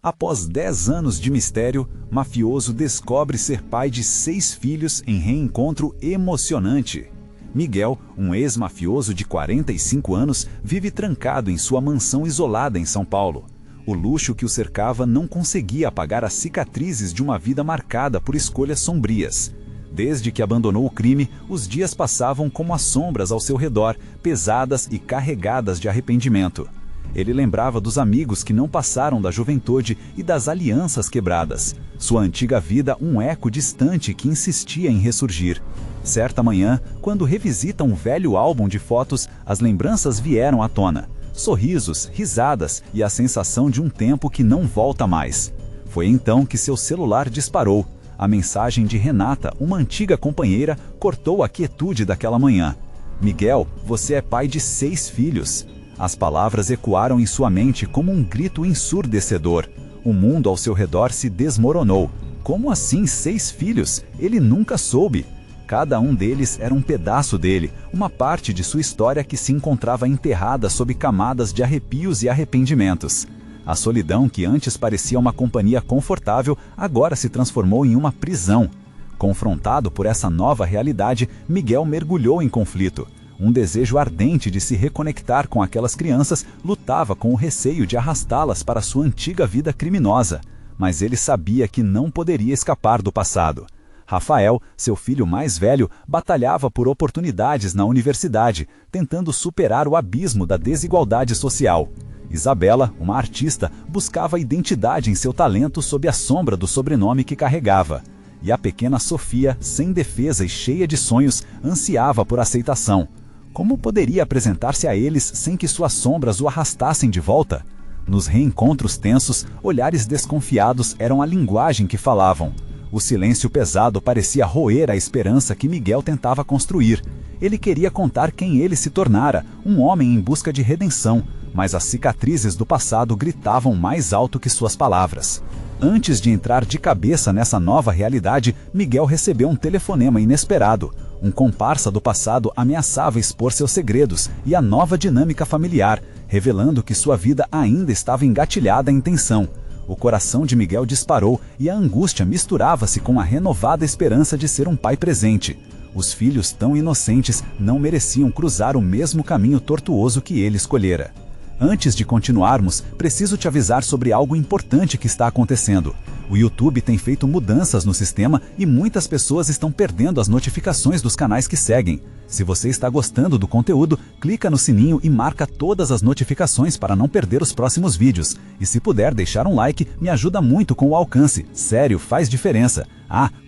Após 10 anos de mistério, mafioso descobre ser pai de 6 filhos em reencontro emocionante. Miguel, um ex-mafioso de 45 anos, vive trancado em sua mansão isolada em São Paulo. O luxo que o cercava não conseguia apagar as cicatrizes de uma vida marcada por escolhas sombrias. Desde que abandonou o crime, os dias passavam como as sombras ao seu redor, pesadas e carregadas de arrependimento. Ele lembrava dos amigos que não passaram da juventude e das alianças quebradas. Sua antiga vida um eco distante que insistia em ressurgir. Certa manhã, quando revisita um velho álbum de fotos, as lembranças vieram à tona. Sorrisos, risadas e a sensação de um tempo que não volta mais. Foi então que seu celular disparou. A mensagem de Renata, uma antiga companheira, cortou a quietude daquela manhã. Miguel, você é pai de 6 filhos. As palavras ecoaram em sua mente como um grito ensurdecedor. O mundo ao seu redor se desmoronou. Como assim 6 filhos? Ele nunca soube. Cada um deles era um pedaço dele, uma parte de sua história que se encontrava enterrada sob camadas de arrepios e arrependimentos. A solidão que antes parecia uma companhia confortável, agora se transformou em uma prisão. Confrontado por essa nova realidade, Miguel mergulhou em conflito. Um desejo ardente de se reconectar com aquelas crianças lutava com o receio de arrastá-las para sua antiga vida criminosa. Mas ele sabia que não poderia escapar do passado. Rafael, seu filho mais velho, batalhava por oportunidades na universidade, tentando superar o abismo da desigualdade social. Isabela, uma artista, buscava identidade em seu talento sob a sombra do sobrenome que carregava. E a pequena Sofia, sem defesa e cheia de sonhos, ansiava por aceitação. Como poderia apresentar-se a eles sem que suas sombras o arrastassem de volta? Nos reencontros tensos, olhares desconfiados eram a linguagem que falavam. O silêncio pesado parecia roer a esperança que Miguel tentava construir. Ele queria contar quem ele se tornara, um homem em busca de redenção, mas as cicatrizes do passado gritavam mais alto que suas palavras. Antes de entrar de cabeça nessa nova realidade, Miguel recebeu um telefonema inesperado. Um comparsa do passado ameaçava expor seus segredos e a nova dinâmica familiar, revelando que sua vida ainda estava engatilhada em tensão. O coração de Miguel disparou e a angústia misturava-se com a renovada esperança de ser um pai presente. Os filhos tão inocentes não mereciam cruzar o mesmo caminho tortuoso que ele escolhera. Antes de continuarmos, preciso te avisar sobre algo importante que está acontecendo. O YouTube tem feito mudanças no sistema e muitas pessoas estão perdendo as notificações dos canais que seguem. Se você está gostando do conteúdo, clica no sininho e marca todas as notificações para não perder os próximos vídeos. E se puder deixar um like, me ajuda muito com o alcance. Sério, faz diferença.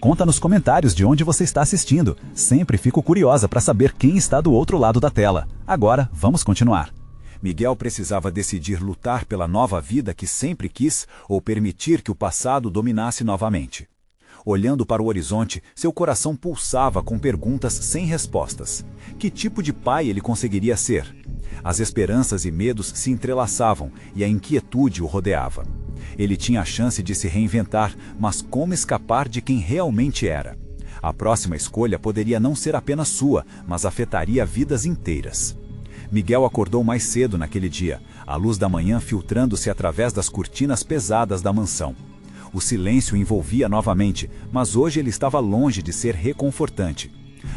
Conta nos comentários de onde você está assistindo. Sempre fico curiosa para saber quem está do outro lado da tela. Agora, vamos continuar. Miguel precisava decidir lutar pela nova vida que sempre quis ou permitir que o passado dominasse novamente. Olhando para o horizonte, seu coração pulsava com perguntas sem respostas. Que tipo de pai ele conseguiria ser? As esperanças e medos se entrelaçavam e a inquietude o rodeava. Ele tinha a chance de se reinventar, mas como escapar de quem realmente era? A próxima escolha poderia não ser apenas sua, mas afetaria vidas inteiras. Miguel acordou mais cedo naquele dia, a luz da manhã filtrando-se através das cortinas pesadas da mansão. O silêncio envolvia novamente, mas hoje ele estava longe de ser reconfortante.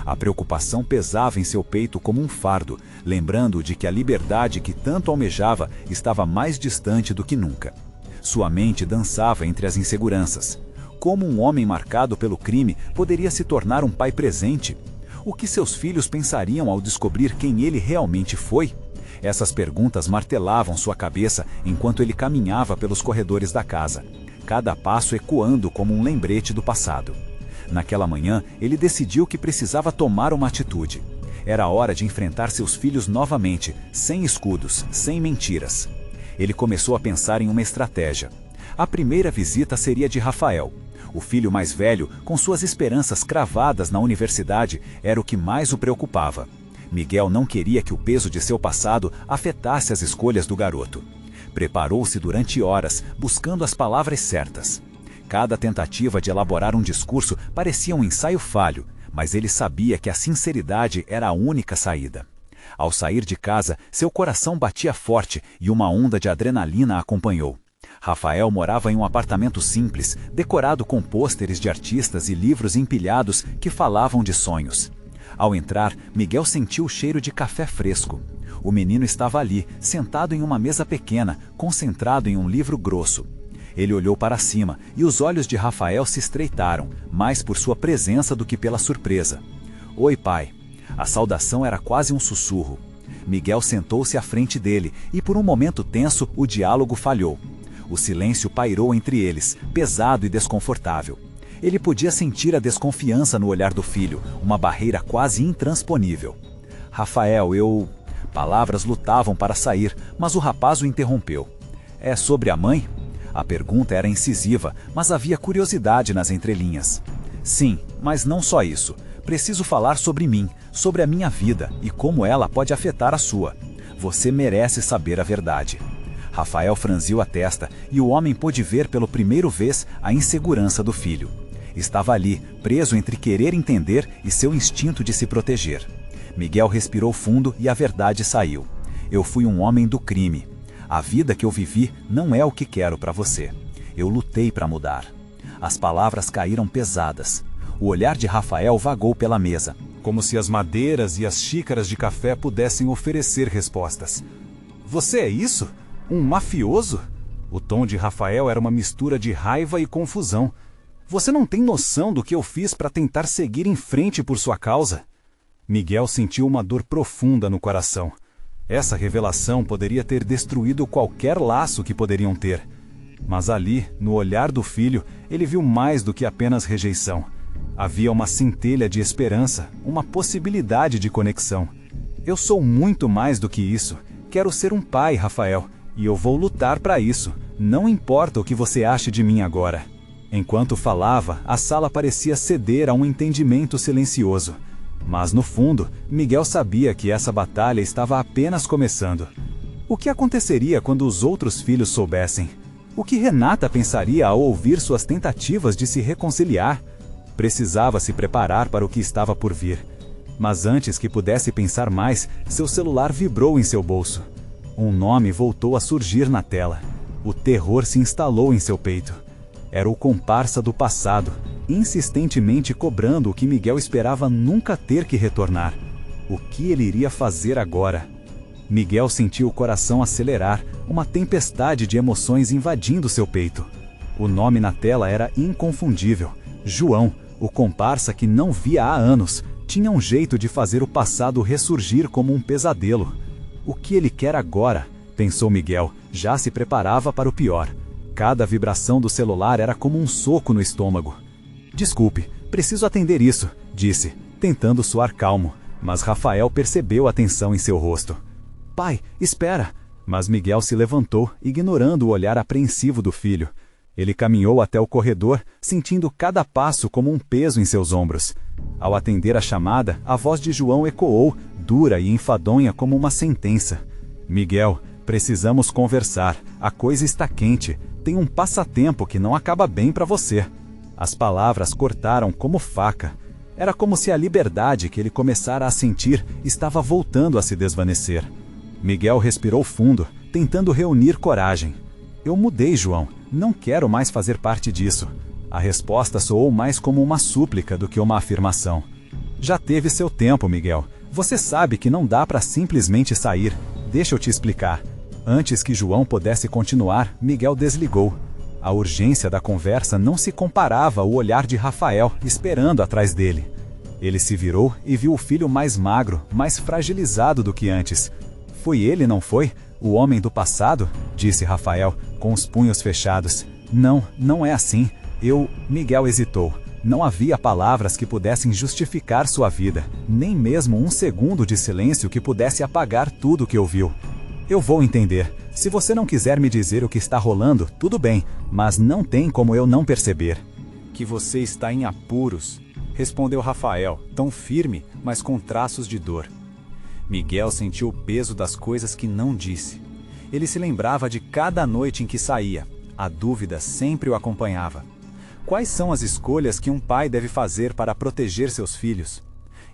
A preocupação pesava em seu peito como um fardo, lembrando-o de que a liberdade que tanto almejava estava mais distante do que nunca. Sua mente dançava entre as inseguranças. Como um homem marcado pelo crime poderia se tornar um pai presente? O que seus filhos pensariam ao descobrir quem ele realmente foi? Essas perguntas martelavam sua cabeça enquanto ele caminhava pelos corredores da casa, cada passo ecoando como um lembrete do passado. Naquela manhã, ele decidiu que precisava tomar uma atitude. Era hora de enfrentar seus filhos novamente, sem escudos, sem mentiras. Ele começou a pensar em uma estratégia. A primeira visita seria de Rafael. O filho mais velho, com suas esperanças cravadas na universidade, era o que mais o preocupava. Miguel não queria que o peso de seu passado afetasse as escolhas do garoto. Preparou-se durante horas, buscando as palavras certas. Cada tentativa de elaborar um discurso parecia um ensaio falho, mas ele sabia que a sinceridade era a única saída. Ao sair de casa, seu coração batia forte e uma onda de adrenalina acompanhou. Rafael morava em um apartamento simples, decorado com pôsteres de artistas e livros empilhados que falavam de sonhos. Ao entrar, Miguel sentiu o cheiro de café fresco. O menino estava ali, sentado em uma mesa pequena, concentrado em um livro grosso. Ele olhou para cima e os olhos de Rafael se estreitaram, mais por sua presença do que pela surpresa. "Oi, pai." A saudação era quase um sussurro. Miguel sentou-se à frente dele e por um momento tenso o diálogo falhou. O silêncio pairou entre eles, pesado e desconfortável. Ele podia sentir a desconfiança no olhar do filho, uma barreira quase intransponível. "Rafael, eu..." Palavras lutavam para sair, mas o rapaz o interrompeu. "É sobre a mãe?" A pergunta era incisiva, mas havia curiosidade nas entrelinhas. "Sim, mas não só isso. Preciso falar sobre mim, sobre a minha vida e como ela pode afetar a sua. Você merece saber a verdade." Rafael franziu a testa e o homem pôde ver pela primeira vez a insegurança do filho. Estava ali, preso entre querer entender e seu instinto de se proteger. Miguel respirou fundo e a verdade saiu. "Eu fui um homem do crime. A vida que eu vivi não é o que quero para você. Eu lutei para mudar." As palavras caíram pesadas. O olhar de Rafael vagou pela mesa, como se as madeiras e as xícaras de café pudessem oferecer respostas. "Você é isso? Um mafioso?" O tom de Rafael era uma mistura de raiva e confusão. "Você não tem noção do que eu fiz para tentar seguir em frente por sua causa?" Miguel sentiu uma dor profunda no coração. Essa revelação poderia ter destruído qualquer laço que poderiam ter. Mas ali, no olhar do filho, ele viu mais do que apenas rejeição. Havia uma centelha de esperança, uma possibilidade de conexão. "Eu sou muito mais do que isso. Quero ser um pai, Rafael, e eu vou lutar para isso. Não importa o que você ache de mim agora." Enquanto falava, a sala parecia ceder a um entendimento silencioso. Mas no fundo, Miguel sabia que essa batalha estava apenas começando. O que aconteceria quando os outros filhos soubessem? O que Renata pensaria ao ouvir suas tentativas de se reconciliar? Precisava se preparar para o que estava por vir. Mas antes que pudesse pensar mais, seu celular vibrou em seu bolso. Um nome voltou a surgir na tela. O terror se instalou em seu peito. Era o comparsa do passado, insistentemente cobrando o que Miguel esperava nunca ter que retornar. O que ele iria fazer agora? Miguel sentiu o coração acelerar, uma tempestade de emoções invadindo seu peito. O nome na tela era inconfundível. João, o comparsa que não via há anos, tinha um jeito de fazer o passado ressurgir como um pesadelo. "O que ele quer agora?" pensou Miguel, já se preparava para o pior. Cada vibração do celular era como um soco no estômago. "Desculpe, preciso atender isso", disse, tentando soar calmo, mas Rafael percebeu a tensão em seu rosto. "Pai, espera!" Mas Miguel se levantou, ignorando o olhar apreensivo do filho. Ele caminhou até o corredor, sentindo cada passo como um peso em seus ombros. Ao atender a chamada, a voz de João ecoou, dura e enfadonha como uma sentença. "Miguel, precisamos conversar. A coisa está quente. Tem um passatempo que não acaba bem para você." As palavras cortaram como faca. Era como se a liberdade que ele começara a sentir estava voltando a se desvanecer. Miguel respirou fundo, tentando reunir coragem. "Eu mudei, João. Não quero mais fazer parte disso." A resposta soou mais como uma súplica do que uma afirmação. "Já teve seu tempo, Miguel. Você sabe que não dá para simplesmente sair. Deixa eu te explicar." Antes que João pudesse continuar, Miguel desligou. A urgência da conversa não se comparava ao olhar de Rafael, esperando atrás dele. Ele se virou e viu o filho mais magro, mais fragilizado do que antes. "Foi ele, não foi? O homem do passado?" disse Rafael, com os punhos fechados. "Não, não é assim. Miguel hesitou. Não havia palavras que pudessem justificar sua vida, nem mesmo um segundo de silêncio que pudesse apagar tudo o que ouviu. "Eu vou entender. Se você não quiser me dizer o que está rolando, tudo bem, mas não tem como eu não perceber." "Que você está em apuros", respondeu Rafael, tão firme, mas com traços de dor. Miguel sentiu o peso das coisas que não disse. Ele se lembrava de cada noite em que saía. A dúvida sempre o acompanhava. Quais são as escolhas que um pai deve fazer para proteger seus filhos?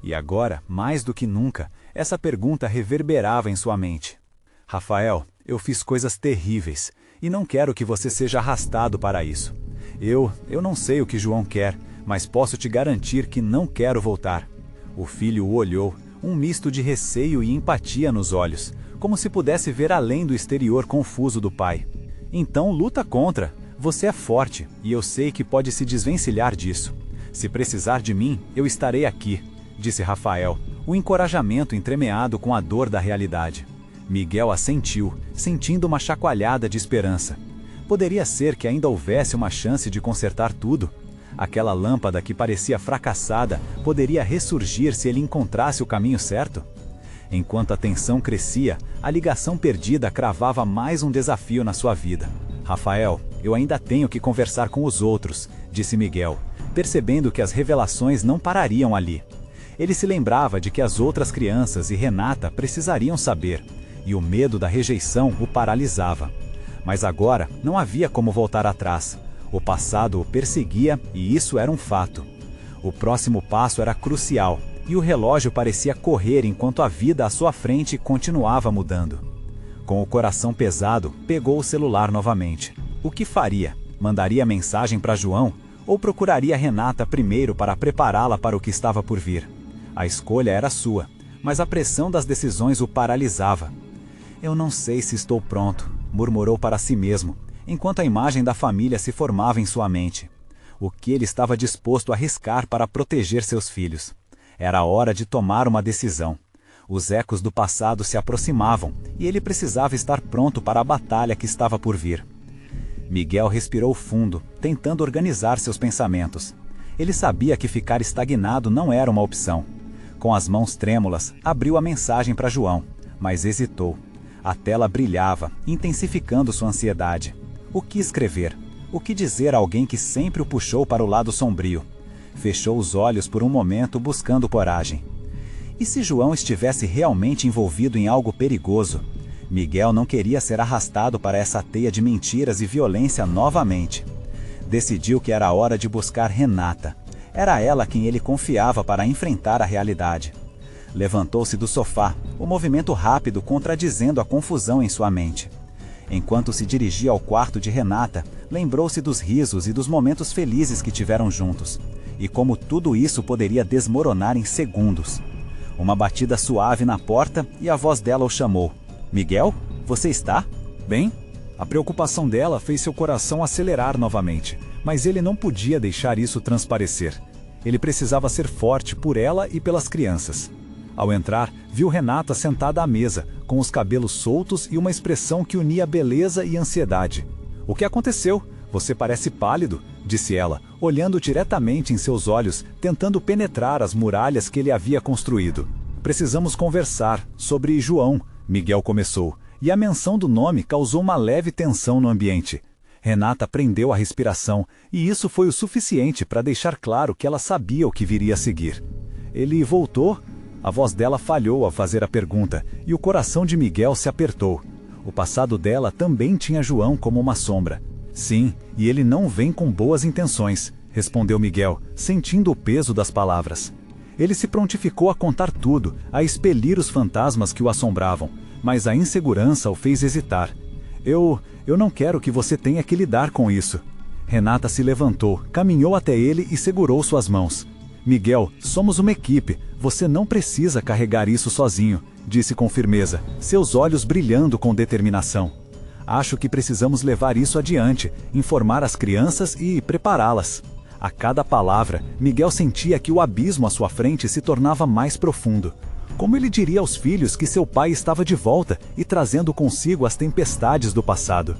E agora, mais do que nunca, essa pergunta reverberava em sua mente. "Rafael, eu fiz coisas terríveis. E não quero que você seja arrastado para isso. Eu não sei o que João quer, mas posso te garantir que não quero voltar. O filho o olhou, um misto de receio e empatia nos olhos, como se pudesse ver além do exterior confuso do pai. Então luta contra. Você é forte, e eu sei que pode se desvencilhar disso. Se precisar de mim, eu estarei aqui, disse Rafael, o encorajamento entremeado com a dor da realidade. Miguel assentiu, sentindo uma chacoalhada de esperança. Poderia ser que ainda houvesse uma chance de consertar tudo. Aquela lâmpada que parecia fracassada poderia ressurgir se ele encontrasse o caminho certo? Enquanto a tensão crescia, a ligação perdida cravava mais um desafio na sua vida. Rafael, eu ainda tenho que conversar com os outros, disse Miguel, percebendo que as revelações não parariam ali. Ele se lembrava de que as outras crianças e Renata precisariam saber, e o medo da rejeição o paralisava. Mas agora não havia como voltar atrás. O passado o perseguia e isso era um fato. O próximo passo era crucial, e o relógio parecia correr enquanto a vida à sua frente continuava mudando. Com o coração pesado, pegou o celular novamente. O que faria? Mandaria mensagem para João? Ou procuraria Renata primeiro para prepará-la para o que estava por vir? A escolha era sua, mas a pressão das decisões o paralisava. Eu não sei se estou pronto, murmurou para si mesmo, enquanto a imagem da família se formava em sua mente. O que ele estava disposto a arriscar para proteger seus filhos? Era hora de tomar uma decisão. Os ecos do passado se aproximavam e ele precisava estar pronto para a batalha que estava por vir. Miguel respirou fundo, tentando organizar seus pensamentos. Ele sabia que ficar estagnado não era uma opção. Com as mãos trêmulas, abriu a mensagem para João, mas hesitou. A tela brilhava, intensificando sua ansiedade. O que escrever? O que dizer a alguém que sempre o puxou para o lado sombrio? Fechou os olhos por um momento, buscando coragem. E se João estivesse realmente envolvido em algo perigoso? Miguel não queria ser arrastado para essa teia de mentiras e violência novamente. Decidiu que era hora de buscar Renata. Era ela quem ele confiava para enfrentar a realidade. Levantou-se do sofá, o movimento rápido contradizendo a confusão em sua mente. Enquanto se dirigia ao quarto de Renata, lembrou-se dos risos e dos momentos felizes que tiveram juntos, e como tudo isso poderia desmoronar em segundos. Uma batida suave na porta e a voz dela o chamou. Miguel, você está? Bem? A preocupação dela fez seu coração acelerar novamente, mas ele não podia deixar isso transparecer. Ele precisava ser forte por ela e pelas crianças. Ao entrar, viu Renata sentada à mesa, com os cabelos soltos e uma expressão que unia beleza e ansiedade. O que aconteceu? Você parece pálido, disse ela, olhando diretamente em seus olhos, tentando penetrar as muralhas que ele havia construído. Precisamos conversar sobre João, Miguel começou, e a menção do nome causou uma leve tensão no ambiente. Renata prendeu a respiração, e isso foi o suficiente para deixar claro que ela sabia o que viria a seguir. Ele voltou? A voz dela falhou ao fazer a pergunta, e o coração de Miguel se apertou. O passado dela também tinha João como uma sombra. Sim, e ele não vem com boas intenções, respondeu Miguel, sentindo o peso das palavras. Ele se prontificou a contar tudo, a expelir os fantasmas que o assombravam, mas a insegurança o fez hesitar. Eu não quero que você tenha que lidar com isso. Renata se levantou, caminhou até ele e segurou suas mãos. Miguel, somos uma equipe, você não precisa carregar isso sozinho, disse com firmeza, seus olhos brilhando com determinação. Acho que precisamos levar isso adiante, informar as crianças e prepará-las. A cada palavra, Miguel sentia que o abismo à sua frente se tornava mais profundo. Como ele diria aos filhos que seu pai estava de volta e trazendo consigo as tempestades do passado?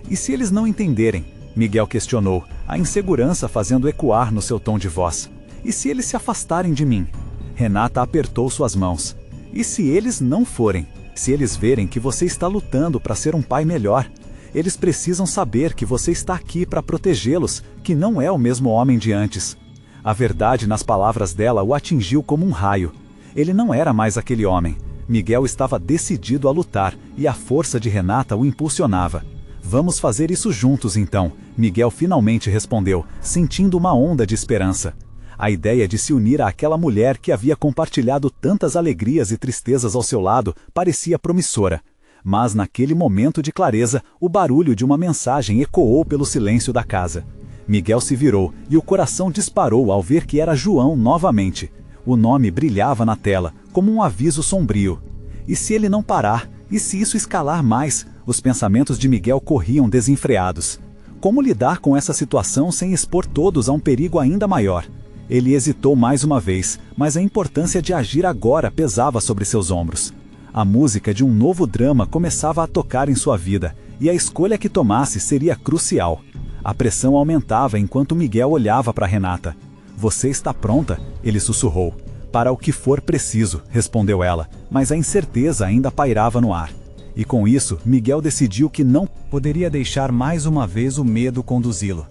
E se eles não entenderem? Miguel questionou, a insegurança fazendo ecoar no seu tom de voz. E se eles se afastarem de mim? Renata apertou suas mãos. E se eles não forem? Se eles verem que você está lutando para ser um pai melhor? Eles precisam saber que você está aqui para protegê-los, que não é o mesmo homem de antes. A verdade nas palavras dela o atingiu como um raio. Ele não era mais aquele homem. Miguel estava decidido a lutar e a força de Renata o impulsionava. Vamos fazer isso juntos então, Miguel finalmente respondeu, sentindo uma onda de esperança. A ideia de se unir àquela mulher que havia compartilhado tantas alegrias e tristezas ao seu lado parecia promissora. Mas naquele momento de clareza, o barulho de uma mensagem ecoou pelo silêncio da casa. Miguel se virou e o coração disparou ao ver que era João novamente. O nome brilhava na tela, como um aviso sombrio. E se ele não parar? E se isso escalar mais? Os pensamentos de Miguel corriam desenfreados. Como lidar com essa situação sem expor todos a um perigo ainda maior? Ele hesitou mais uma vez, mas a importância de agir agora pesava sobre seus ombros. A música de um novo drama começava a tocar em sua vida, e a escolha que tomasse seria crucial. A pressão aumentava enquanto Miguel olhava para Renata. "Você está pronta?" ele sussurrou. "Para o que for preciso", respondeu ela, mas a incerteza ainda pairava no ar. E com isso, Miguel decidiu que não poderia deixar mais uma vez o medo conduzi-lo.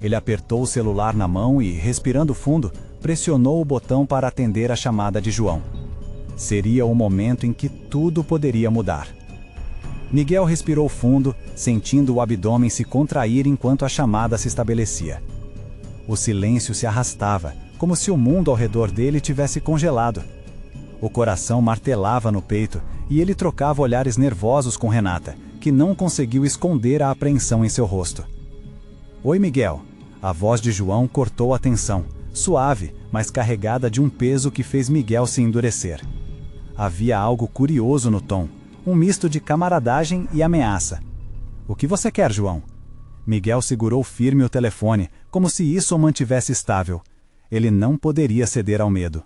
Ele apertou o celular na mão e, respirando fundo, pressionou o botão para atender a chamada de João. Seria o momento em que tudo poderia mudar. Miguel respirou fundo, sentindo o abdômen se contrair enquanto a chamada se estabelecia. O silêncio se arrastava, como se o mundo ao redor dele tivesse congelado. O coração martelava no peito e ele trocava olhares nervosos com Renata, que não conseguiu esconder a apreensão em seu rosto. "Oi, Miguel." A voz de João cortou a tensão, suave, mas carregada de um peso que fez Miguel se endurecer. Havia algo curioso no tom, um misto de camaradagem e ameaça. "O que você quer, João?" Miguel segurou firme o telefone, como se isso o mantivesse estável. Ele não poderia ceder ao medo.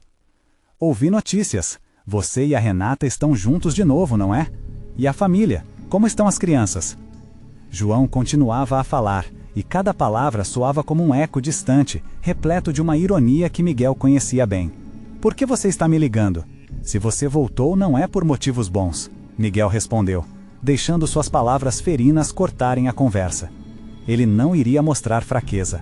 "Ouvi notícias. Você e a Renata estão juntos de novo, não é? E a família? Como estão as crianças?" João continuava a falar, e cada palavra soava como um eco distante, repleto de uma ironia que Miguel conhecia bem. "Por que você está me ligando? Se você voltou, não é por motivos bons", Miguel respondeu, deixando suas palavras ferinas cortarem a conversa. Ele não iria mostrar fraqueza.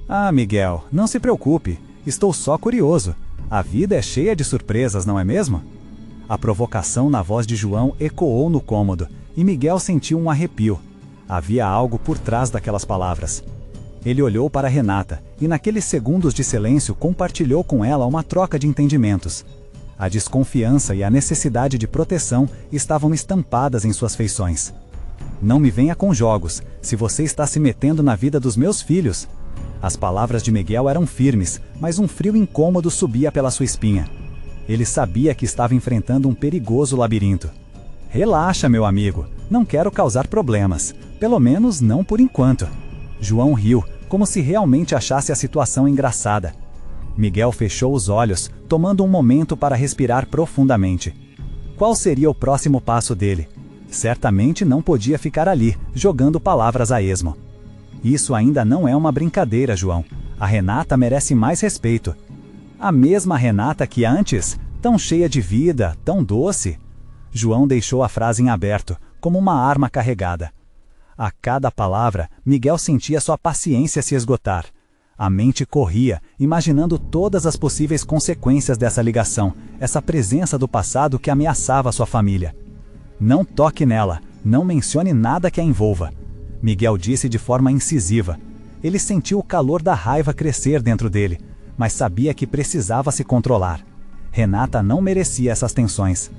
"Ah, Miguel, não se preocupe. Estou só curioso. A vida é cheia de surpresas, não é mesmo?" A provocação na voz de João ecoou no cômodo, e Miguel sentiu um arrepio. Havia algo por trás daquelas palavras. Ele olhou para Renata, e naqueles segundos de silêncio compartilhou com ela uma troca de entendimentos. A desconfiança e a necessidade de proteção estavam estampadas em suas feições. "Não me venha com jogos, se você está se metendo na vida dos meus filhos." As palavras de Miguel eram firmes, mas um frio incômodo subia pela sua espinha. Ele sabia que estava enfrentando um perigoso labirinto. "Relaxa, meu amigo, não quero causar problemas, pelo menos não por enquanto." João riu, como se realmente achasse a situação engraçada. Miguel fechou os olhos, tomando um momento para respirar profundamente. Qual seria o próximo passo dele? Certamente não podia ficar ali, jogando palavras a esmo. "Isso ainda não é uma brincadeira, João. A Renata merece mais respeito." A mesma Renata que antes, tão cheia de vida, tão doce. João deixou a frase em aberto, como uma arma carregada. A cada palavra, Miguel sentia sua paciência se esgotar. A mente corria, imaginando todas as possíveis consequências dessa ligação, essa presença do passado que ameaçava sua família. "Não toque nela, não mencione nada que a envolva", Miguel disse de forma incisiva. Ele sentiu o calor da raiva crescer dentro dele, mas sabia que precisava se controlar. Renata não merecia essas tensões.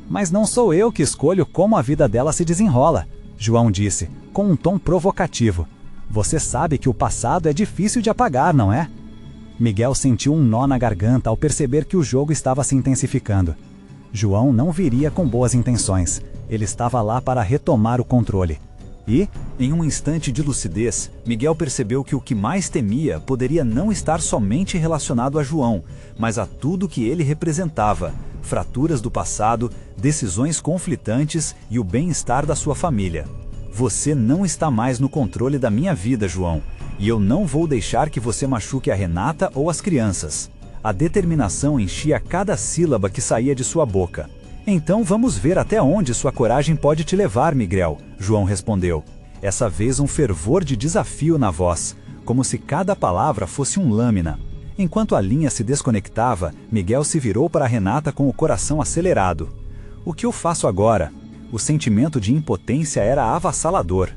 "Mas não sou eu que escolho como a vida dela se desenrola", João disse, com um tom provocativo. "Você sabe que o passado é difícil de apagar, não é?" Miguel sentiu um nó na garganta ao perceber que o jogo estava se intensificando. João não viria com boas intenções. Ele estava lá para retomar o controle. E, em um instante de lucidez, Miguel percebeu que o que mais temia poderia não estar somente relacionado a João, mas a tudo que ele representava: fraturas do passado, decisões conflitantes e o bem-estar da sua família. "Você não está mais no controle da minha vida, João, e eu não vou deixar que você machuque a Renata ou as crianças." A determinação enchia cada sílaba que saía de sua boca. "Então vamos ver até onde sua coragem pode te levar, Miguel", João respondeu. Essa vez um fervor de desafio na voz, como se cada palavra fosse um lâmina. Enquanto a linha se desconectava, Miguel se virou para Renata com o coração acelerado. "O que eu faço agora?" O sentimento de impotência era avassalador.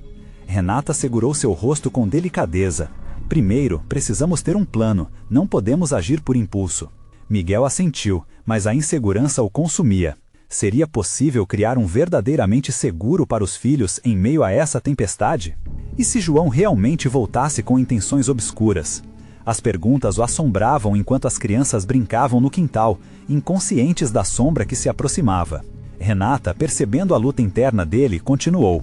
Renata segurou seu rosto com delicadeza. "Primeiro, precisamos ter um plano, não podemos agir por impulso." Miguel assentiu, mas a insegurança o consumia. Seria possível criar um verdadeiramente seguro para os filhos em meio a essa tempestade? E se João realmente voltasse com intenções obscuras? As perguntas o assombravam enquanto as crianças brincavam no quintal, inconscientes da sombra que se aproximava. Renata, percebendo a luta interna dele, continuou: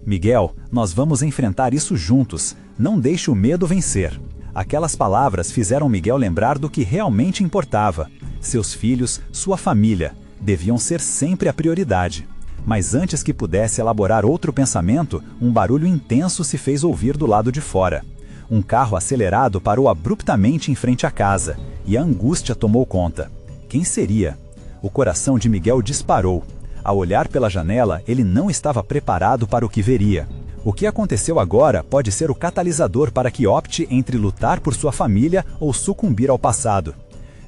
Miguel, nós vamos enfrentar isso juntos. Não deixe o medo vencer. Aquelas palavras fizeram Miguel lembrar do que realmente importava. Seus filhos, sua família, deviam ser sempre a prioridade. Mas antes que pudesse elaborar outro pensamento, um barulho intenso se fez ouvir do lado de fora. Um carro acelerado parou abruptamente em frente à casa, e a angústia tomou conta. Quem seria? O coração de Miguel disparou. Ao olhar pela janela, ele não estava preparado para o que veria. O que aconteceu agora pode ser o catalisador para que opte entre lutar por sua família ou sucumbir ao passado.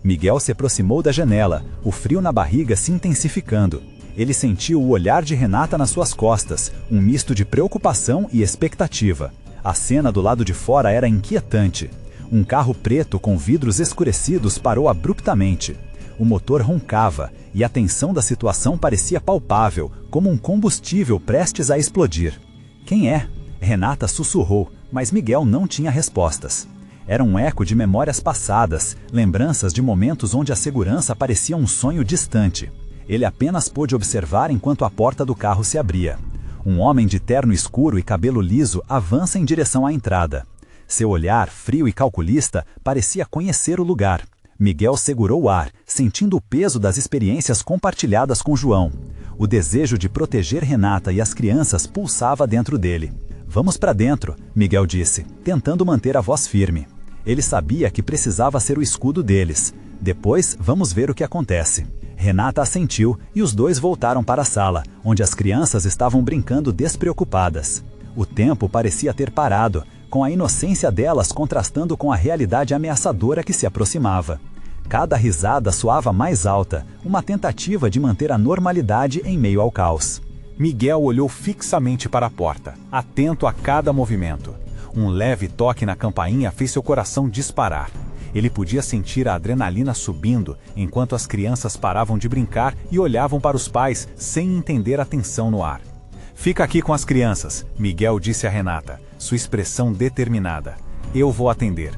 Miguel se aproximou da janela, o frio na barriga se intensificando. Ele sentiu o olhar de Renata nas suas costas, um misto de preocupação e expectativa. A cena do lado de fora era inquietante. Um carro preto com vidros escurecidos parou abruptamente. O motor roncava, e a tensão da situação parecia palpável, como um combustível prestes a explodir. Quem é? Renata sussurrou, mas Miguel não tinha respostas. Era um eco de memórias passadas, lembranças de momentos onde a segurança parecia um sonho distante. Ele apenas pôde observar enquanto a porta do carro se abria. Um homem de terno escuro e cabelo liso avança em direção à entrada. Seu olhar, frio e calculista, parecia conhecer o lugar. Miguel segurou o ar, sentindo o peso das experiências compartilhadas com João. O desejo de proteger Renata e as crianças pulsava dentro dele. Vamos para dentro, Miguel disse, tentando manter a voz firme. Ele sabia que precisava ser o escudo deles. Depois, vamos ver o que acontece. Renata assentiu e os dois voltaram para a sala, onde as crianças estavam brincando despreocupadas. O tempo parecia ter parado, com a inocência delas contrastando com a realidade ameaçadora que se aproximava. Cada risada soava mais alta, uma tentativa de manter a normalidade em meio ao caos. Miguel olhou fixamente para a porta, atento a cada movimento. Um leve toque na campainha fez seu coração disparar. Ele podia sentir a adrenalina subindo, enquanto as crianças paravam de brincar e olhavam para os pais, sem entender a tensão no ar. Fica aqui com as crianças, Miguel disse a Renata, sua expressão determinada. Eu vou atender.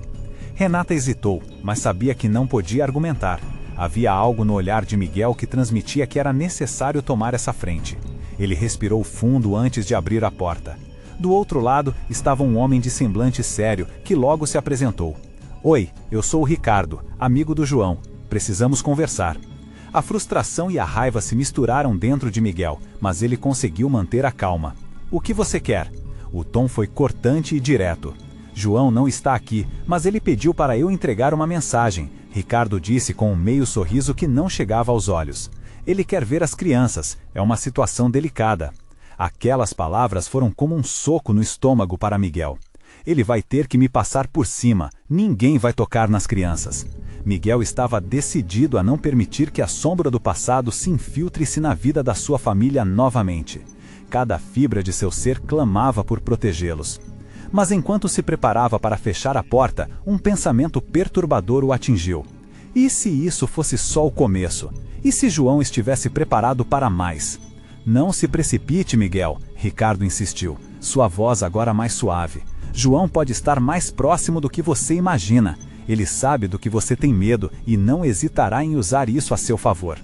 Renata hesitou, mas sabia que não podia argumentar. Havia algo no olhar de Miguel que transmitia que era necessário tomar essa frente. Ele respirou fundo antes de abrir a porta. Do outro lado estava um homem de semblante sério, que logo se apresentou. Oi, eu sou o Ricardo, amigo do João. Precisamos conversar. A frustração e a raiva se misturaram dentro de Miguel, mas ele conseguiu manter a calma. O que você quer? O tom foi cortante e direto. João não está aqui, mas ele pediu para eu entregar uma mensagem, Ricardo disse com um meio sorriso que não chegava aos olhos. Ele quer ver as crianças, é uma situação delicada. Aquelas palavras foram como um soco no estômago para Miguel. Ele vai ter que me passar por cima, ninguém vai tocar nas crianças. Miguel estava decidido a não permitir que a sombra do passado se infiltre-se na vida da sua família novamente. Cada fibra de seu ser clamava por protegê-los. Mas enquanto se preparava para fechar a porta, um pensamento perturbador o atingiu. E se isso fosse só o começo? E se João estivesse preparado para mais? Não se precipite, Miguel, Ricardo insistiu, sua voz agora mais suave. João pode estar mais próximo do que você imagina. Ele sabe do que você tem medo e não hesitará em usar isso a seu favor.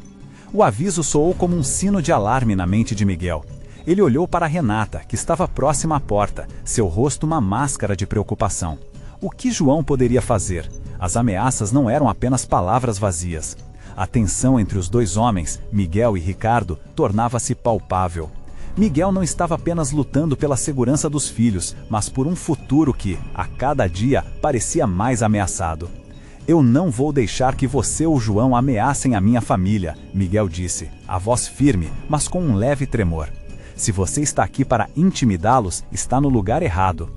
O aviso soou como um sino de alarme na mente de Miguel. Ele olhou para Renata, que estava próxima à porta, seu rosto uma máscara de preocupação. O que João poderia fazer? As ameaças não eram apenas palavras vazias. A tensão entre os dois homens, Miguel e Ricardo, tornava-se palpável. Miguel não estava apenas lutando pela segurança dos filhos, mas por um futuro que, a cada dia, parecia mais ameaçado. Eu não vou deixar que você ou João ameacem a minha família, Miguel disse, a voz firme, mas com um leve tremor. Se você está aqui para intimidá-los, está no lugar errado.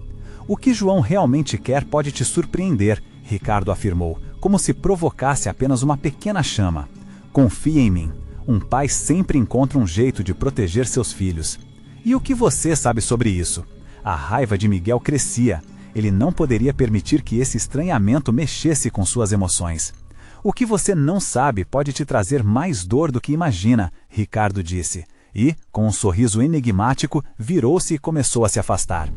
O que João realmente quer pode te surpreender, Ricardo afirmou, como se provocasse apenas uma pequena chama. Confie em mim. Um pai sempre encontra um jeito de proteger seus filhos. E o que você sabe sobre isso? A raiva de Miguel crescia. Ele não poderia permitir que esse estranhamento mexesse com suas emoções. O que você não sabe pode te trazer mais dor do que imagina, Ricardo disse. E, com um sorriso enigmático, virou-se e começou a se afastar.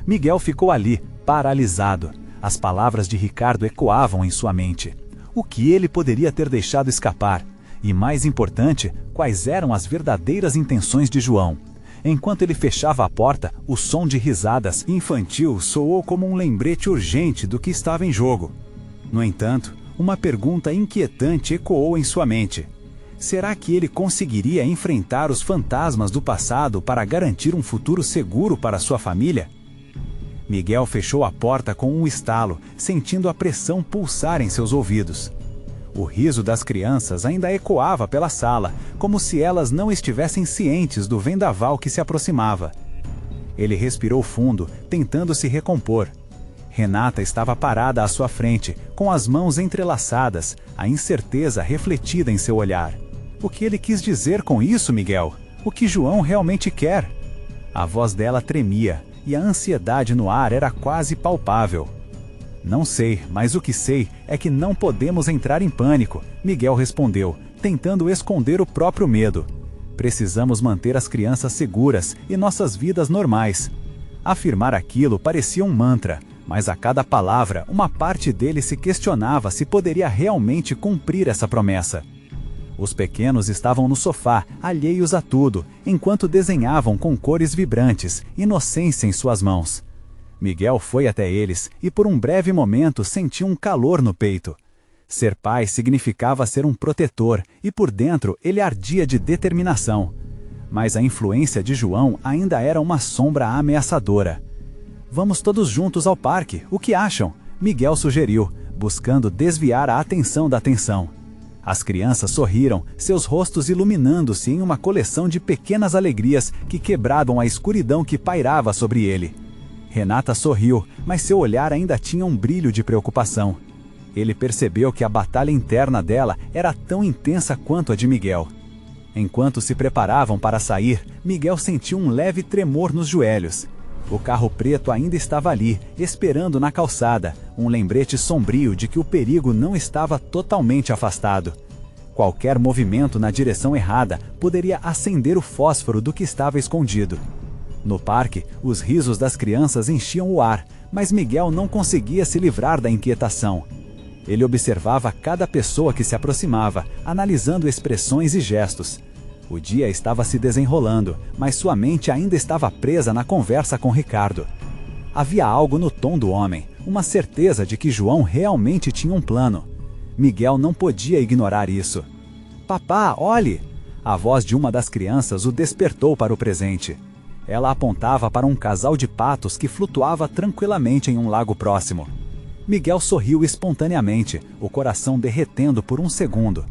Miguel ficou ali, paralisado. As palavras de Ricardo ecoavam em sua mente. O que ele poderia ter deixado escapar? E, mais importante, quais eram as verdadeiras intenções de João? Enquanto ele fechava a porta, o som de risadas infantil soou como um lembrete urgente do que estava em jogo. No entanto, uma pergunta inquietante ecoou em sua mente. Será que ele conseguiria enfrentar os fantasmas do passado para garantir um futuro seguro para sua família? Miguel fechou a porta com um estalo, sentindo a pressão pulsar em seus ouvidos. O riso das crianças ainda ecoava pela sala, como se elas não estivessem cientes do vendaval que se aproximava. Ele respirou fundo, tentando se recompor. Renata estava parada à sua frente, com as mãos entrelaçadas, a incerteza refletida em seu olhar. O que ele quis dizer com isso, Miguel? O que João realmente quer? A voz dela tremia, e a ansiedade no ar era quase palpável. Não sei, mas o que sei é que não podemos entrar em pânico, Miguel respondeu, tentando esconder o próprio medo. Precisamos manter as crianças seguras e nossas vidas normais. Afirmar aquilo parecia um mantra, mas a cada palavra, uma parte dele se questionava se poderia realmente cumprir essa promessa. Os pequenos estavam no sofá, alheios a tudo, enquanto desenhavam com cores vibrantes, inocência em suas mãos. Miguel foi até eles e por um breve momento sentiu um calor no peito. Ser pai significava ser um protetor e por dentro ele ardia de determinação. Mas a influência de João ainda era uma sombra ameaçadora. Vamos todos juntos ao parque, o que acham? Miguel sugeriu, buscando desviar a atenção da tensão. As crianças sorriram, seus rostos iluminando-se em uma coleção de pequenas alegrias que quebravam a escuridão que pairava sobre ele. Renata sorriu, mas seu olhar ainda tinha um brilho de preocupação. Ele percebeu que a batalha interna dela era tão intensa quanto a de Miguel. Enquanto se preparavam para sair, Miguel sentiu um leve tremor nos joelhos. O carro preto ainda estava ali, esperando na calçada, um lembrete sombrio de que o perigo não estava totalmente afastado. Qualquer movimento na direção errada poderia acender o fósforo do que estava escondido. No parque, os risos das crianças enchiam o ar, mas Miguel não conseguia se livrar da inquietação. Ele observava cada pessoa que se aproximava, analisando expressões e gestos. O dia estava se desenrolando, mas sua mente ainda estava presa na conversa com Ricardo. Havia algo no tom do homem, uma certeza de que João realmente tinha um plano. Miguel não podia ignorar isso. "Papá, olhe!" A voz de uma das crianças o despertou para o presente. Ela apontava para um casal de patos que flutuava tranquilamente em um lago próximo. Miguel sorriu espontaneamente, o coração derretendo por um segundo.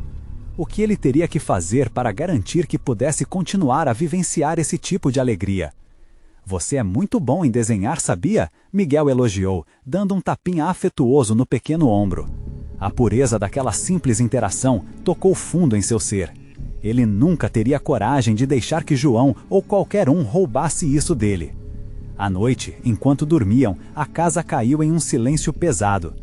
O que ele teria que fazer para garantir que pudesse continuar a vivenciar esse tipo de alegria? "Você é muito bom em desenhar, sabia?" Miguel elogiou, dando um tapinha afetuoso no pequeno ombro. A pureza daquela simples interação tocou fundo em seu ser. Ele nunca teria coragem de deixar que João ou qualquer um roubasse isso dele. À noite, enquanto dormiam, a casa caiu em um silêncio pesado.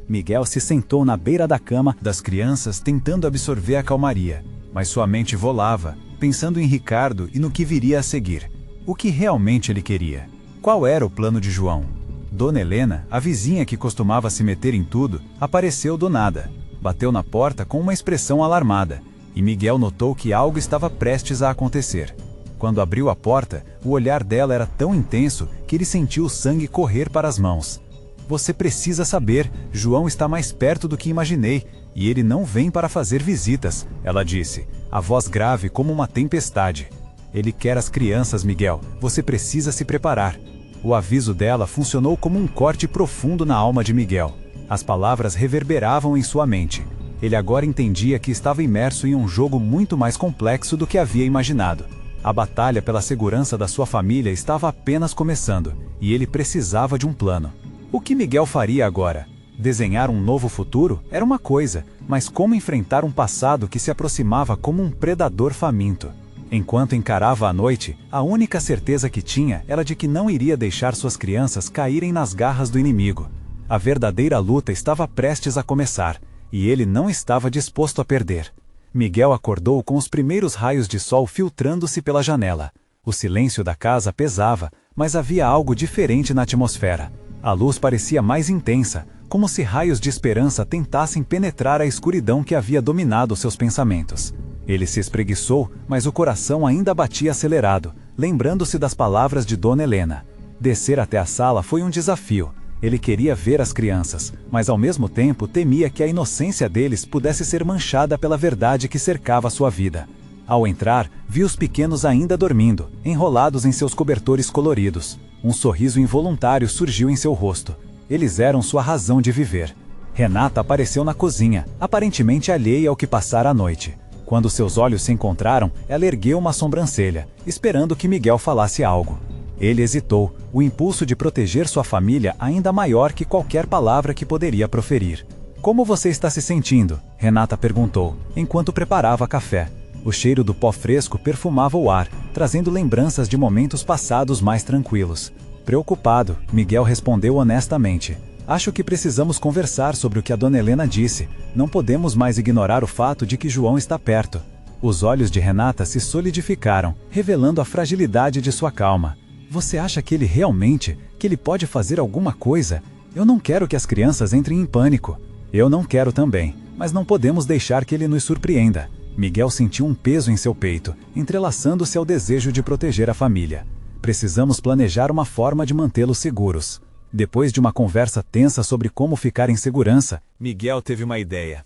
Miguel se sentou na beira da cama das crianças tentando absorver a calmaria, mas sua mente volava, pensando em Ricardo e no que viria a seguir. O que realmente ele queria? Qual era o plano de João? Dona Helena, a vizinha que costumava se meter em tudo, apareceu do nada. Bateu na porta com uma expressão alarmada, e Miguel notou que algo estava prestes a acontecer. Quando abriu a porta, o olhar dela era tão intenso que ele sentiu o sangue correr para as mãos. "Você precisa saber, João está mais perto do que imaginei, e ele não vem para fazer visitas", ela disse, a voz grave como uma tempestade. "Ele quer as crianças, Miguel, você precisa se preparar." O aviso dela funcionou como um corte profundo na alma de Miguel. As palavras reverberavam em sua mente. Ele agora entendia que estava imerso em um jogo muito mais complexo do que havia imaginado. A batalha pela segurança da sua família estava apenas começando, e ele precisava de um plano. O que Miguel faria agora? Desenhar um novo futuro era uma coisa, mas como enfrentar um passado que se aproximava como um predador faminto? Enquanto encarava a noite, a única certeza que tinha era de que não iria deixar suas crianças caírem nas garras do inimigo. A verdadeira luta estava prestes a começar, e ele não estava disposto a perder. Miguel acordou com os primeiros raios de sol filtrando-se pela janela. O silêncio da casa pesava, mas havia algo diferente na atmosfera. A luz parecia mais intensa, como se raios de esperança tentassem penetrar a escuridão que havia dominado seus pensamentos. Ele se espreguiçou, mas o coração ainda batia acelerado, lembrando-se das palavras de Dona Helena. Descer até a sala foi um desafio. Ele queria ver as crianças, mas ao mesmo tempo temia que a inocência deles pudesse ser manchada pela verdade que cercava sua vida. Ao entrar, viu os pequenos ainda dormindo, enrolados em seus cobertores coloridos. Um sorriso involuntário surgiu em seu rosto. Eles eram sua razão de viver. Renata apareceu na cozinha, aparentemente alheia ao que passara a noite. Quando seus olhos se encontraram, ela ergueu uma sobrancelha, esperando que Miguel falasse algo. Ele hesitou, o impulso de proteger sua família ainda maior que qualquer palavra que poderia proferir. "Como você está se sentindo?" Renata perguntou, enquanto preparava café. O cheiro do pó fresco perfumava o ar, trazendo lembranças de momentos passados mais tranquilos. Preocupado, Miguel respondeu honestamente. "Acho que precisamos conversar sobre o que a Dona Helena disse. Não podemos mais ignorar o fato de que João está perto." Os olhos de Renata se solidificaram, revelando a fragilidade de sua calma. "Você acha que ele pode fazer alguma coisa? Eu não quero que as crianças entrem em pânico." "Eu não quero também, mas não podemos deixar que ele nos surpreenda." Miguel sentiu um peso em seu peito, entrelaçando-se ao desejo de proteger a família. "Precisamos planejar uma forma de mantê-los seguros." Depois de uma conversa tensa sobre como ficar em segurança, Miguel teve uma ideia.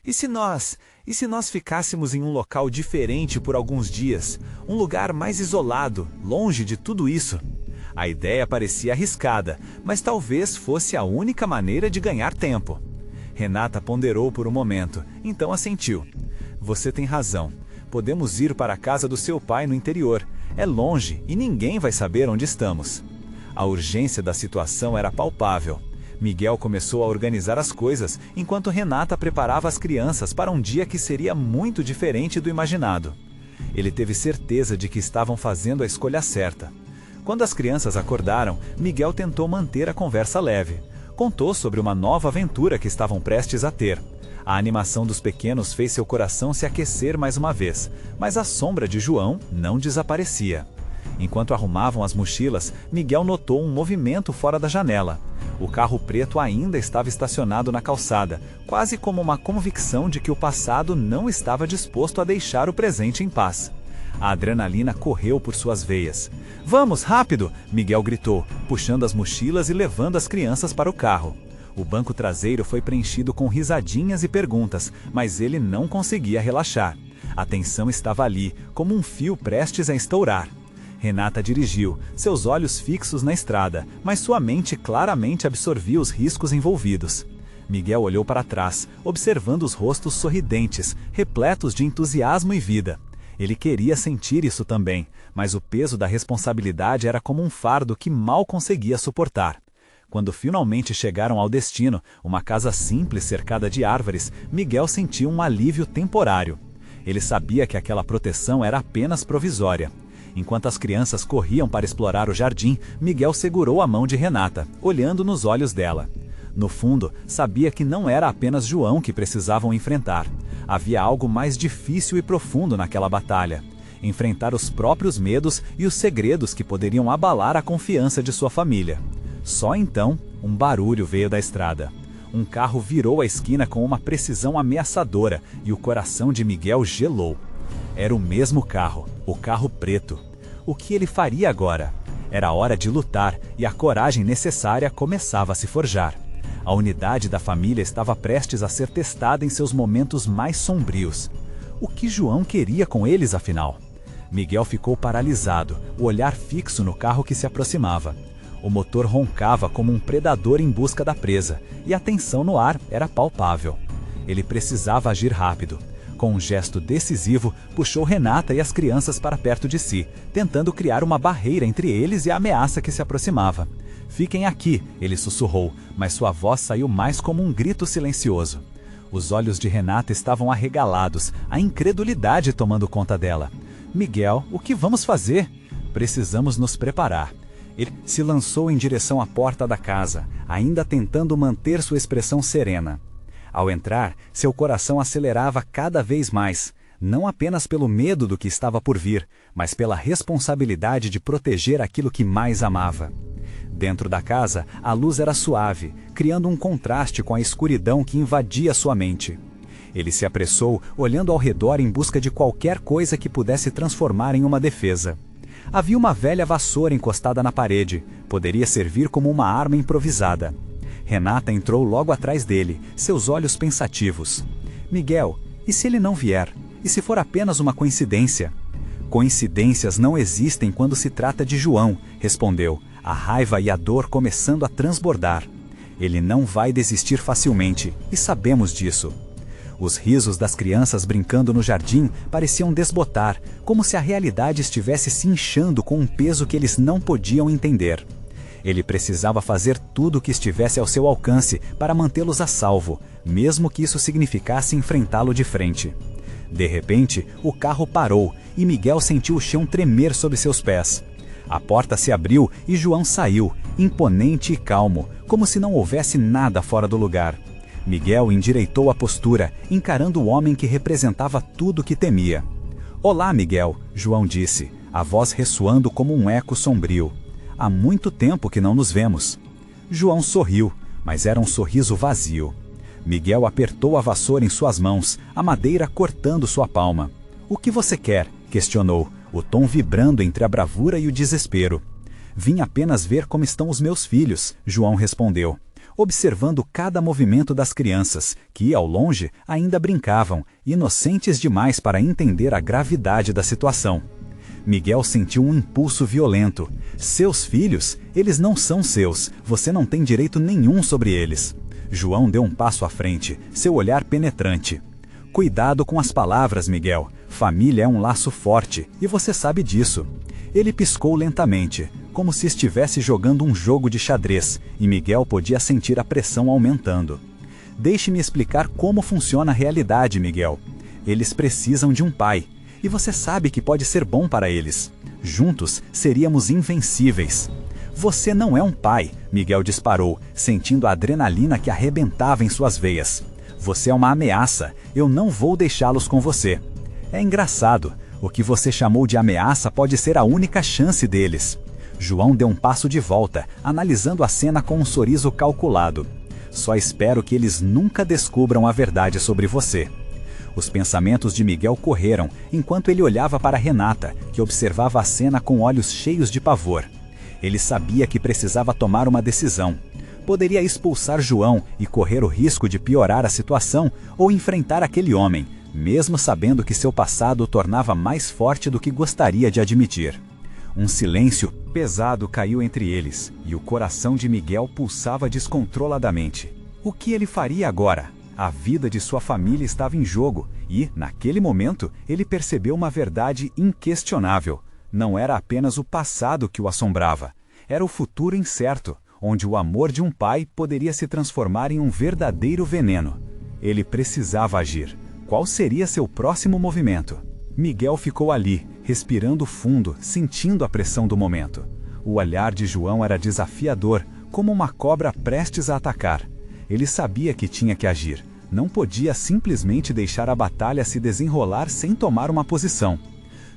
E se nós ficássemos em um local diferente por alguns dias? Um lugar mais isolado, longe de tudo isso?" A ideia parecia arriscada, mas talvez fosse a única maneira de ganhar tempo. Renata ponderou por um momento, então assentiu. "Você tem razão. Podemos ir para a casa do seu pai no interior. É longe e ninguém vai saber onde estamos." A urgência da situação era palpável. Miguel começou a organizar as coisas, enquanto Renata preparava as crianças para um dia que seria muito diferente do imaginado. Ele teve certeza de que estavam fazendo a escolha certa. Quando as crianças acordaram, Miguel tentou manter a conversa leve. Contou sobre uma nova aventura que estavam prestes a ter. A animação dos pequenos fez seu coração se aquecer mais uma vez, mas a sombra de João não desaparecia. Enquanto arrumavam as mochilas, Miguel notou um movimento fora da janela. O carro preto ainda estava estacionado na calçada, quase como uma convicção de que o passado não estava disposto a deixar o presente em paz. A adrenalina correu por suas veias. "Vamos, rápido!" Miguel gritou, puxando as mochilas e levando as crianças para o carro. O banco traseiro foi preenchido com risadinhas e perguntas, mas ele não conseguia relaxar. A tensão estava ali, como um fio prestes a estourar. Renata dirigiu, seus olhos fixos na estrada, mas sua mente claramente absorvia os riscos envolvidos. Miguel olhou para trás, observando os rostos sorridentes, repletos de entusiasmo e vida. Ele queria sentir isso também, mas o peso da responsabilidade era como um fardo que mal conseguia suportar. Quando finalmente chegaram ao destino, uma casa simples cercada de árvores, Miguel sentiu um alívio temporário. Ele sabia que aquela proteção era apenas provisória. Enquanto as crianças corriam para explorar o jardim, Miguel segurou a mão de Renata, olhando nos olhos dela. No fundo, sabia que não era apenas João que precisavam enfrentar. Havia algo mais difícil e profundo naquela batalha. Enfrentar os próprios medos e os segredos que poderiam abalar a confiança de sua família. Só então, um barulho veio da estrada. Um carro virou a esquina com uma precisão ameaçadora e o coração de Miguel gelou. Era o mesmo carro, o carro preto. O que ele faria agora? Era hora de lutar e a coragem necessária começava a se forjar. A unidade da família estava prestes a ser testada em seus momentos mais sombrios. O que João queria com eles, afinal? Miguel ficou paralisado, o olhar fixo no carro que se aproximava. O motor roncava como um predador em busca da presa, e a tensão no ar era palpável. Ele precisava agir rápido. Com um gesto decisivo, puxou Renata e as crianças para perto de si, tentando criar uma barreira entre eles e a ameaça que se aproximava. "Fiquem aqui", ele sussurrou, mas sua voz saiu mais como um grito silencioso. Os olhos de Renata estavam arregalados, a incredulidade tomando conta dela. "Miguel, o que vamos fazer?" "Precisamos nos preparar." Ele se lançou em direção à porta da casa, ainda tentando manter sua expressão serena. Ao entrar, seu coração acelerava cada vez mais, não apenas pelo medo do que estava por vir, mas pela responsabilidade de proteger aquilo que mais amava. Dentro da casa, a luz era suave, criando um contraste com a escuridão que invadia sua mente. Ele se apressou, olhando ao redor em busca de qualquer coisa que pudesse transformar em uma defesa. Havia uma velha vassoura encostada na parede, poderia servir como uma arma improvisada. Renata entrou logo atrás dele, seus olhos pensativos. Miguel, e se ele não vier? E se for apenas uma coincidência? Coincidências não existem quando se trata de João, respondeu, a raiva e a dor começando a transbordar. Ele não vai desistir facilmente, e sabemos disso. Os risos das crianças brincando no jardim pareciam desbotar, como se a realidade estivesse se inchando com um peso que eles não podiam entender. Ele precisava fazer tudo o que estivesse ao seu alcance para mantê-los a salvo, mesmo que isso significasse enfrentá-lo de frente. De repente, o carro parou e Miguel sentiu o chão tremer sob seus pés. A porta se abriu e João saiu, imponente e calmo, como se não houvesse nada fora do lugar. Miguel endireitou a postura, encarando o homem que representava tudo o que temia. Olá, Miguel, João disse, a voz ressoando como um eco sombrio. Há muito tempo que não nos vemos. João sorriu, mas era um sorriso vazio. Miguel apertou a vassoura em suas mãos, a madeira cortando sua palma. O que você quer? Questionou, o tom vibrando entre a bravura e o desespero. Vim apenas ver como estão os meus filhos, João respondeu, observando cada movimento das crianças, que, ao longe, ainda brincavam, inocentes demais para entender a gravidade da situação. Miguel sentiu um impulso violento. Seus filhos? Eles não são seus. Você não tem direito nenhum sobre eles. João deu um passo à frente, seu olhar penetrante. Cuidado com as palavras, Miguel. Família é um laço forte, e você sabe disso. Ele piscou lentamente, como se estivesse jogando um jogo de xadrez, e Miguel podia sentir a pressão aumentando. Deixe-me explicar como funciona a realidade, Miguel. Eles precisam de um pai. E você sabe que pode ser bom para eles. Juntos, seríamos invencíveis. Você não é um pai, Miguel disparou, sentindo a adrenalina que arrebentava em suas veias. Você é uma ameaça, eu não vou deixá-los com você. É engraçado, o que você chamou de ameaça pode ser a única chance deles. João deu um passo de volta, analisando a cena com um sorriso calculado. Só espero que eles nunca descubram a verdade sobre você. Os pensamentos de Miguel correram, enquanto ele olhava para Renata, que observava a cena com olhos cheios de pavor. Ele sabia que precisava tomar uma decisão. Poderia expulsar João e correr o risco de piorar a situação, ou enfrentar aquele homem, mesmo sabendo que seu passado o tornava mais forte do que gostaria de admitir. Um silêncio pesado caiu entre eles, e o coração de Miguel pulsava descontroladamente. O que ele faria agora? A vida de sua família estava em jogo e, naquele momento, ele percebeu uma verdade inquestionável. Não era apenas o passado que o assombrava. Era o futuro incerto, onde o amor de um pai poderia se transformar em um verdadeiro veneno. Ele precisava agir. Qual seria seu próximo movimento? Miguel ficou ali, respirando fundo, sentindo a pressão do momento. O olhar de João era desafiador, como uma cobra prestes a atacar. Ele sabia que tinha que agir. Não podia simplesmente deixar a batalha se desenrolar sem tomar uma posição.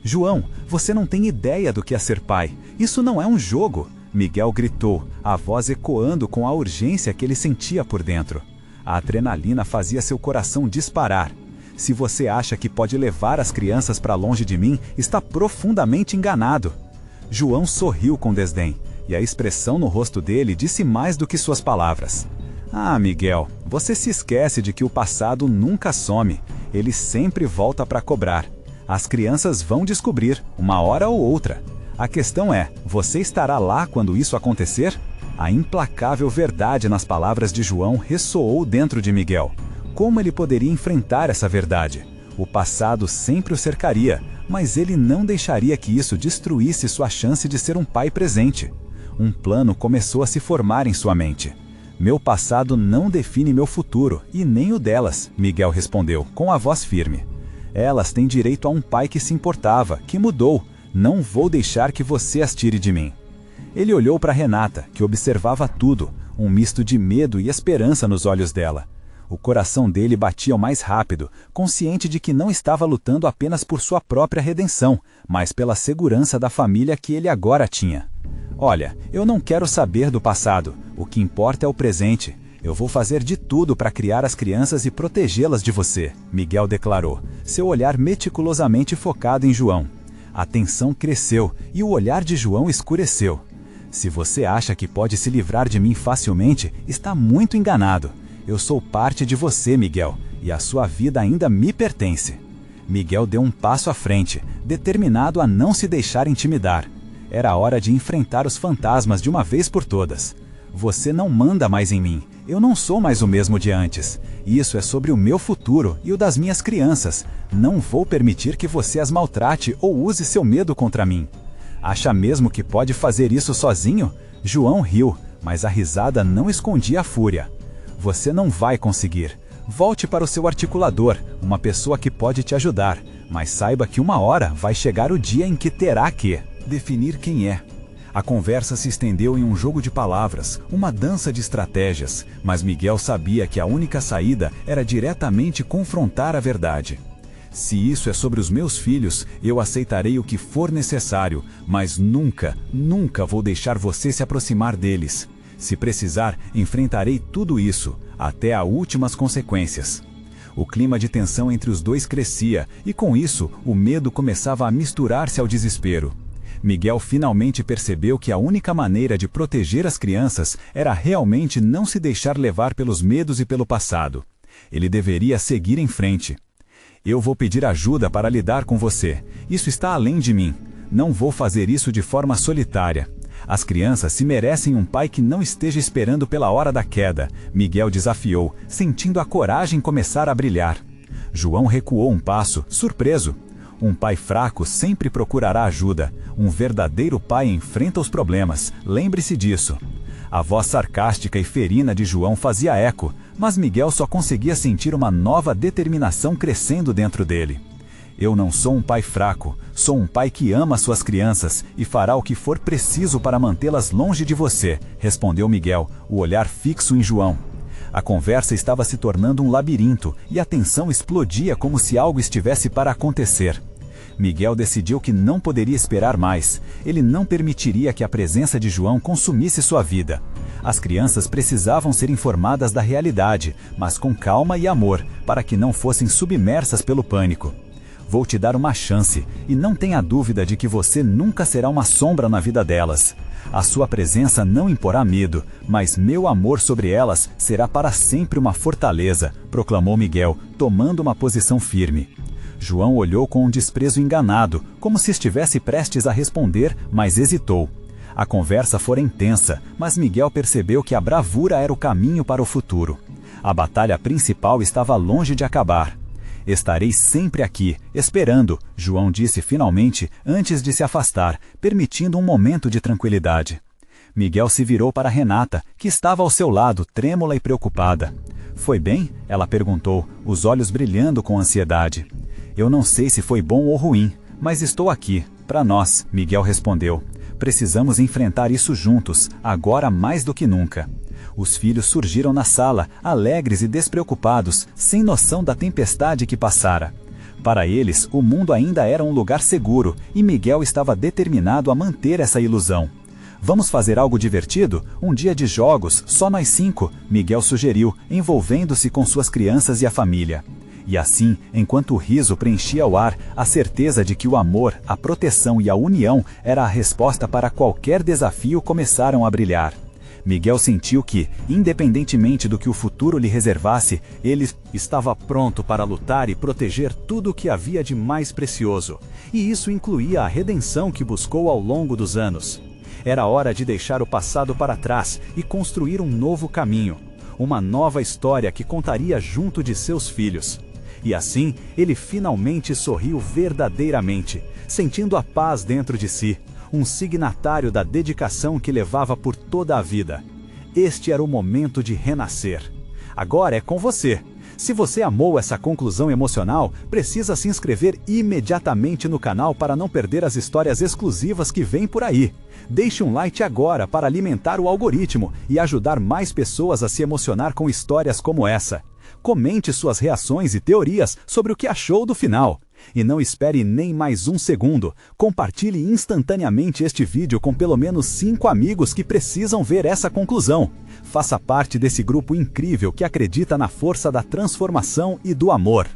João, você não tem ideia do que é ser pai. Isso não é um jogo. Miguel gritou, a voz ecoando com a urgência que ele sentia por dentro. A adrenalina fazia seu coração disparar. Se você acha que pode levar as crianças para longe de mim, está profundamente enganado. João sorriu com desdém, e a expressão no rosto dele disse mais do que suas palavras. Ah, Miguel, você se esquece de que o passado nunca some. Ele sempre volta para cobrar. As crianças vão descobrir, uma hora ou outra. A questão é, você estará lá quando isso acontecer? A implacável verdade nas palavras de João ressoou dentro de Miguel. Como ele poderia enfrentar essa verdade? O passado sempre o cercaria, mas ele não deixaria que isso destruísse sua chance de ser um pai presente. Um plano começou a se formar em sua mente. Meu passado não define meu futuro, e nem o delas, Miguel respondeu, com a voz firme. Elas têm direito a um pai que se importava, que mudou. Não vou deixar que você as tire de mim. Ele olhou para Renata, que observava tudo, um misto de medo e esperança nos olhos dela. O coração dele batia mais rápido, consciente de que não estava lutando apenas por sua própria redenção, mas pela segurança da família que ele agora tinha. Olha, eu não quero saber do passado, o que importa é o presente. Eu vou fazer de tudo para criar as crianças e protegê-las de você, Miguel declarou, seu olhar meticulosamente focado em João. A tensão cresceu e o olhar de João escureceu. Se você acha que pode se livrar de mim facilmente, está muito enganado. Eu sou parte de você, Miguel, e a sua vida ainda me pertence. Miguel deu um passo à frente, determinado a não se deixar intimidar. Era hora de enfrentar os fantasmas de uma vez por todas. Você não manda mais em mim. Eu não sou mais o mesmo de antes. Isso é sobre o meu futuro e o das minhas crianças. Não vou permitir que você as maltrate ou use seu medo contra mim. Acha mesmo que pode fazer isso sozinho? João riu, mas a risada não escondia a fúria. Você não vai conseguir. Volte para o seu articulador, uma pessoa que pode te ajudar. Mas saiba que uma hora vai chegar o dia em que terá que definir quem é. A conversa se estendeu em um jogo de palavras, uma dança de estratégias, mas Miguel sabia que a única saída era diretamente confrontar a verdade. Se isso é sobre os meus filhos, eu aceitarei o que for necessário, mas nunca, nunca vou deixar você se aproximar deles. Se precisar, enfrentarei tudo isso, até as últimas consequências. O clima de tensão entre os dois crescia, e com isso, o medo começava a misturar-se ao desespero. Miguel finalmente percebeu que a única maneira de proteger as crianças era realmente não se deixar levar pelos medos e pelo passado. Ele deveria seguir em frente. Eu vou pedir ajuda para lidar com você. Isso está além de mim. Não vou fazer isso de forma solitária. As crianças se merecem um pai que não esteja esperando pela hora da queda, Miguel desafiou, sentindo a coragem começar a brilhar. João recuou um passo, surpreso. Um pai fraco sempre procurará ajuda. Um verdadeiro pai enfrenta os problemas. Lembre-se disso. A voz sarcástica e ferina de João fazia eco, mas Miguel só conseguia sentir uma nova determinação crescendo dentro dele. Eu não sou um pai fraco, sou um pai que ama suas crianças e fará o que for preciso para mantê-las longe de você, respondeu Miguel, o olhar fixo em João. A conversa estava se tornando um labirinto e a tensão explodia como se algo estivesse para acontecer. Miguel decidiu que não poderia esperar mais. Ele não permitiria que a presença de João consumisse sua vida. As crianças precisavam ser informadas da realidade, mas com calma e amor, para que não fossem submersas pelo pânico. Vou te dar uma chance, e não tenha dúvida de que você nunca será uma sombra na vida delas. A sua presença não imporá medo, mas meu amor sobre elas será para sempre uma fortaleza, proclamou Miguel, tomando uma posição firme. João olhou com um desprezo enganado, como se estivesse prestes a responder, mas hesitou. A conversa fora intensa, mas Miguel percebeu que a bravura era o caminho para o futuro. A batalha principal estava longe de acabar. Estarei sempre aqui, esperando, João disse finalmente, antes de se afastar, permitindo um momento de tranquilidade. Miguel se virou para Renata, que estava ao seu lado, trêmula e preocupada. Foi bem? Ela perguntou, os olhos brilhando com ansiedade. Eu não sei se foi bom ou ruim, mas estou aqui, para nós, Miguel respondeu. Precisamos enfrentar isso juntos, agora mais do que nunca. Os filhos surgiram na sala, alegres e despreocupados, sem noção da tempestade que passara. Para eles, o mundo ainda era um lugar seguro, e Miguel estava determinado a manter essa ilusão. Vamos fazer algo divertido? Um dia de jogos, só nós 5, Miguel sugeriu, envolvendo-se com suas crianças e a família. E assim, enquanto o riso preenchia o ar, a certeza de que o amor, a proteção e a união era a resposta para qualquer desafio começaram a brilhar. Miguel sentiu que, independentemente do que o futuro lhe reservasse, ele estava pronto para lutar e proteger tudo o que havia de mais precioso. E isso incluía a redenção que buscou ao longo dos anos. Era hora de deixar o passado para trás e construir um novo caminho. Uma nova história que contaria junto de seus filhos. E assim, ele finalmente sorriu verdadeiramente, sentindo a paz dentro de si, um signatário da dedicação que levava por toda a vida. Este era o momento de renascer. Agora é com você. Se você amou essa conclusão emocional, precisa se inscrever imediatamente no canal para não perder as histórias exclusivas que vêm por aí. Deixe um like agora para alimentar o algoritmo e ajudar mais pessoas a se emocionar com histórias como essa. Comente suas reações e teorias sobre o que achou do final. E não espere nem mais um segundo. Compartilhe instantaneamente este vídeo com pelo menos 5 amigos que precisam ver essa conclusão. Faça parte desse grupo incrível que acredita na força da transformação e do amor.